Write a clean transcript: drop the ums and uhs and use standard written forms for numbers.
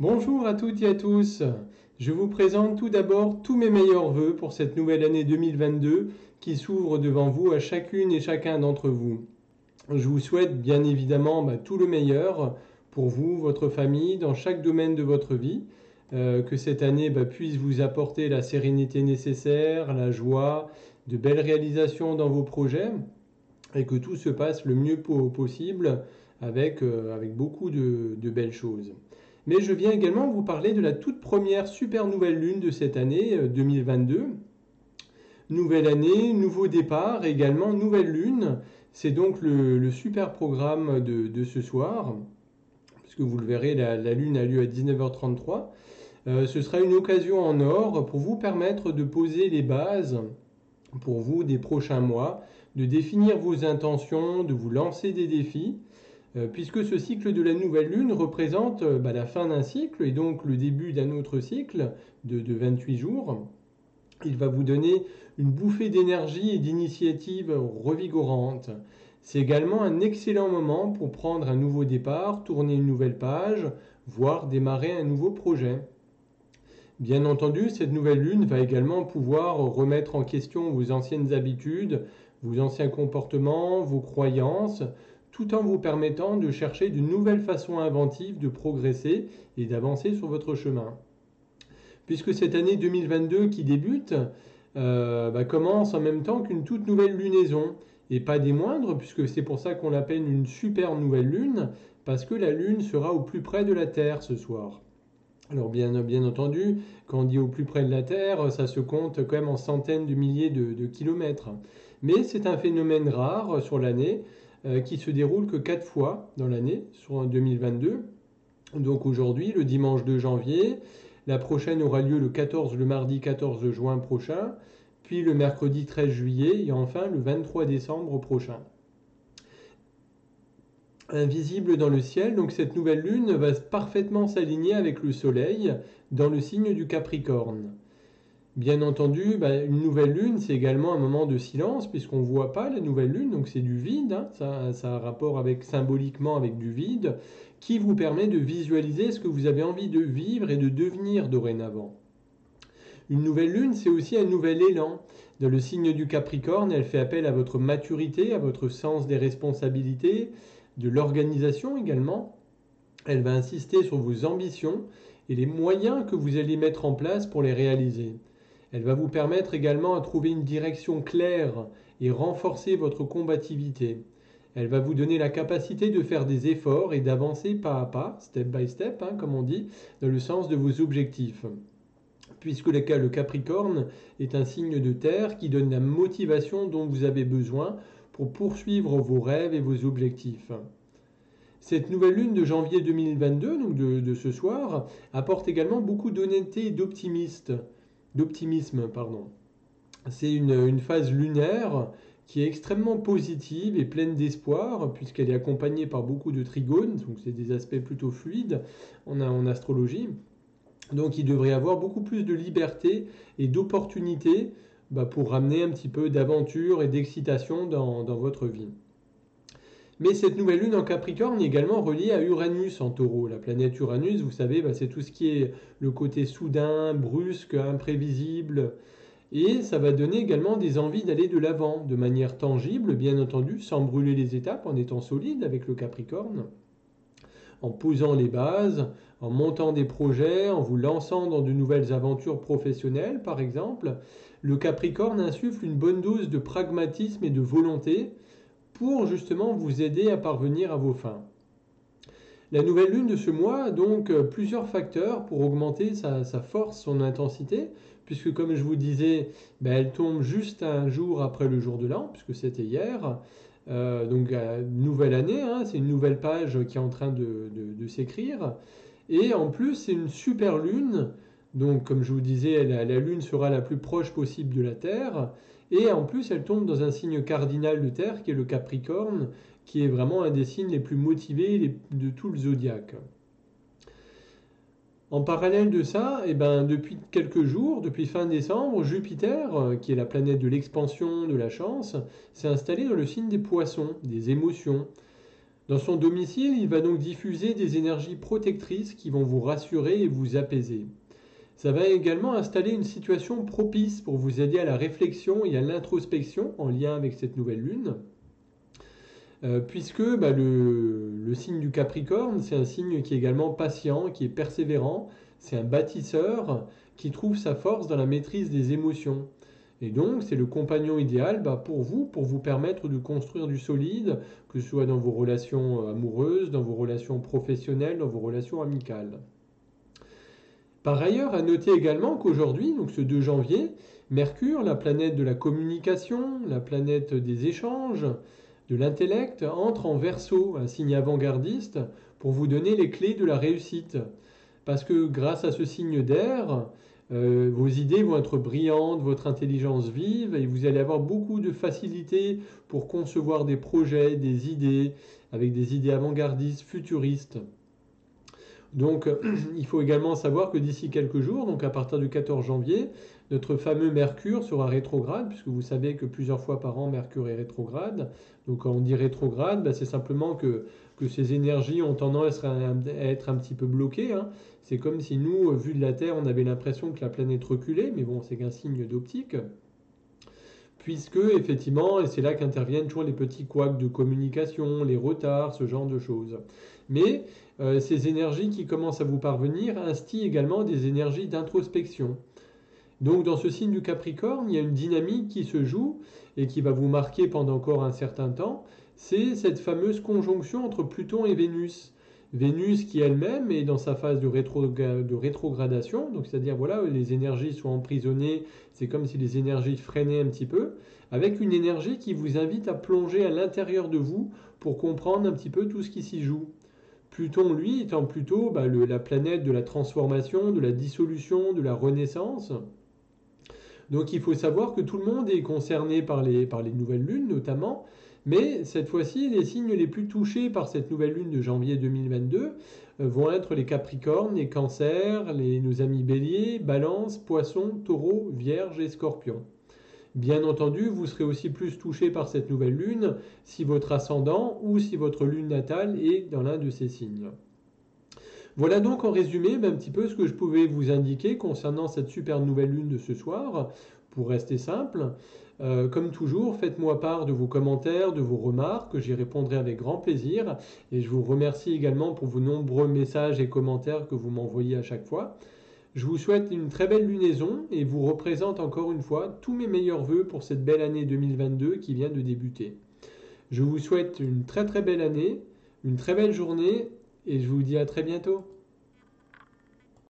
Bonjour à toutes et à tous. Je vous présente tout d'abord tous mes meilleurs vœux pour cette nouvelle année 2022 qui s'ouvre devant vous à chacune et chacun d'entre vous. Je vous souhaite bien évidemment tout le meilleur pour vous, votre famille, dans chaque domaine de votre vie. Que cette année puisse vous apporter la sérénité nécessaire, la joie, de belles réalisations dans vos projets et que tout se passe le mieux possible avec beaucoup de belles choses. Mais je viens également vous parler de la toute première super nouvelle lune de cette année 2022. Nouvelle année, nouveau départ, également nouvelle lune. C'est donc le super programme de ce soir, puisque vous le verrez, la lune a lieu à 19h33. Ce sera une occasion en or pour vous permettre de poser les bases pour vous des prochains mois, de définir vos intentions, de vous lancer des défis, puisque ce cycle de la nouvelle lune représente la fin d'un cycle et donc le début d'un autre cycle de 28 jours. Il va vous donner une bouffée d'énergie et d'initiative revigorante. C'est également un excellent moment pour prendre un nouveau départ, tourner une nouvelle page, voire démarrer un nouveau projet. Bien entendu, cette nouvelle lune va également pouvoir remettre en question vos anciennes habitudes, vos anciens comportements, vos croyances, tout en vous permettant de chercher de nouvelles façons inventives de progresser et d'avancer sur votre chemin. Puisque cette année 2022 qui débute commence en même temps qu'une toute nouvelle lunaison, et pas des moindres, puisque c'est pour ça qu'on l'appelle une super nouvelle lune, parce que la lune sera au plus près de la Terre ce soir. Alors bien entendu, quand on dit au plus près de la Terre, ça se compte quand même en centaines de milliers de kilomètres. Mais c'est un phénomène rare sur l'année qui se déroule que 4 fois dans l'année, sur 2022. Donc aujourd'hui, le dimanche 2 janvier, la prochaine aura lieu le mardi 14 juin prochain, puis le mercredi 13 juillet et enfin le 23 décembre prochain. Invisible dans le ciel, donc cette nouvelle lune va parfaitement s'aligner avec le soleil dans le signe du Capricorne. Bien entendu, une nouvelle lune, c'est également un moment de silence puisqu'on ne voit pas la nouvelle lune, donc c'est du vide, hein, ça a un rapport symboliquement avec du vide, qui vous permet de visualiser ce que vous avez envie de vivre et de devenir dorénavant. Une nouvelle lune, c'est aussi un nouvel élan. Dans le signe du Capricorne, elle fait appel à votre maturité, à votre sens des responsabilités, de l'organisation également. Elle va insister sur vos ambitions et les moyens que vous allez mettre en place pour les réaliser. Elle va vous permettre également de trouver une direction claire et renforcer votre combativité. Elle va vous donner la capacité de faire des efforts et d'avancer pas à pas, step by step, hein, comme on dit, dans le sens de vos objectifs. Puisque le Capricorne est un signe de terre qui donne la motivation dont vous avez besoin pour poursuivre vos rêves et vos objectifs. Cette nouvelle lune de janvier 2022, donc de ce soir, apporte également beaucoup d'honnêteté et d'optimisme. C'est une phase lunaire qui est extrêmement positive et pleine d'espoir, puisqu'elle est accompagnée par beaucoup de trigones, donc c'est des aspects plutôt fluides en astrologie. Donc il devrait y avoir beaucoup plus de liberté et d'opportunités pour ramener un petit peu d'aventure et d'excitation dans votre vie. Mais cette nouvelle lune en Capricorne est également reliée à Uranus en Taureau. La planète Uranus, vous savez, c'est tout ce qui est le côté soudain, brusque, imprévisible. Et ça va donner également des envies d'aller de l'avant, de manière tangible, bien entendu, sans brûler les étapes, en étant solide avec le Capricorne, en posant les bases, en montant des projets, en vous lançant dans de nouvelles aventures professionnelles, par exemple. Le Capricorne insuffle une bonne dose de pragmatisme et de volonté pour justement vous aider à parvenir à vos fins. La nouvelle lune de ce mois a donc plusieurs facteurs pour augmenter sa force, son intensité, puisque comme je vous disais, elle tombe juste un jour après le jour de l'an, puisque c'était hier. Donc nouvelle année, hein, c'est une nouvelle page qui est en train de s'écrire. Et en plus, c'est une super lune. Donc comme je vous disais, la lune sera la plus proche possible de la Terre. Et en plus, elle tombe dans un signe cardinal de Terre, qui est le Capricorne, qui est vraiment un des signes les plus motivés de tout le zodiaque. En parallèle de ça, depuis quelques jours, depuis fin décembre, Jupiter, qui est la planète de l'expansion, de la chance, s'est installé dans le signe des poissons, des émotions. Dans son domicile, il va donc diffuser des énergies protectrices qui vont vous rassurer et vous apaiser. Ça va également installer une situation propice pour vous aider à la réflexion et à l'introspection en lien avec cette nouvelle lune. Puisque le signe du Capricorne, c'est un signe qui est également patient, qui est persévérant, c'est un bâtisseur qui trouve sa force dans la maîtrise des émotions. Et donc, c'est le compagnon idéal pour vous permettre de construire du solide, que ce soit dans vos relations amoureuses, dans vos relations professionnelles, dans vos relations amicales. Par ailleurs, à noter également qu'aujourd'hui, donc ce 2 janvier, Mercure, la planète de la communication, la planète des échanges, de l'intellect, entre en Verseau, un signe avant-gardiste, pour vous donner les clés de la réussite. Parce que grâce à ce signe d'air, vos idées vont être brillantes, votre intelligence vive, et vous allez avoir beaucoup de facilité pour concevoir des projets, des idées, avec des idées avant-gardistes, futuristes. Donc, il faut également savoir que d'ici quelques jours, donc à partir du 14 janvier, notre fameux Mercure sera rétrograde, puisque vous savez que plusieurs fois par an, Mercure est rétrograde. Donc, quand on dit rétrograde, c'est simplement que ces énergies ont tendance à être un petit peu bloquées, hein. C'est comme si nous, vu de la Terre, on avait l'impression que la planète reculait, mais bon, c'est qu'un signe d'optique. Puisque, effectivement, et c'est là qu'interviennent toujours les petits couacs de communication, les retards, ce genre de choses. Mais ces énergies qui commencent à vous parvenir instillent également des énergies d'introspection. Donc dans ce signe du Capricorne, il y a une dynamique qui se joue et qui va vous marquer pendant encore un certain temps. C'est cette fameuse conjonction entre Pluton et Vénus. Vénus qui elle-même est dans sa phase de rétrogradation, donc c'est-à-dire voilà, les énergies sont emprisonnées, c'est comme si les énergies freinaient un petit peu, avec une énergie qui vous invite à plonger à l'intérieur de vous pour comprendre un petit peu tout ce qui s'y joue. Pluton, lui, étant plutôt la planète de la transformation, de la dissolution, de la renaissance. Donc il faut savoir que tout le monde est concerné par les nouvelles lunes notamment, mais cette fois-ci, les signes les plus touchés par cette nouvelle lune de janvier 2022 vont être les Capricornes, les Cancers, nos amis Bélier, Balance, Poissons, Taureau, Vierge et Scorpion. Bien entendu, vous serez aussi plus touché par cette nouvelle lune si votre ascendant ou si votre lune natale est dans l'un de ces signes. Voilà donc en résumé un petit peu ce que je pouvais vous indiquer concernant cette super nouvelle lune de ce soir, pour rester simple. Comme toujours, faites-moi part de vos commentaires, de vos remarques, j'y répondrai avec grand plaisir. Et je vous remercie également pour vos nombreux messages et commentaires que vous m'envoyez à chaque fois. Je vous souhaite une très belle lunaison et vous représente encore une fois tous mes meilleurs vœux pour cette belle année 2022 qui vient de débuter. Je vous souhaite une très très belle année, une très belle journée et je vous dis à très bientôt.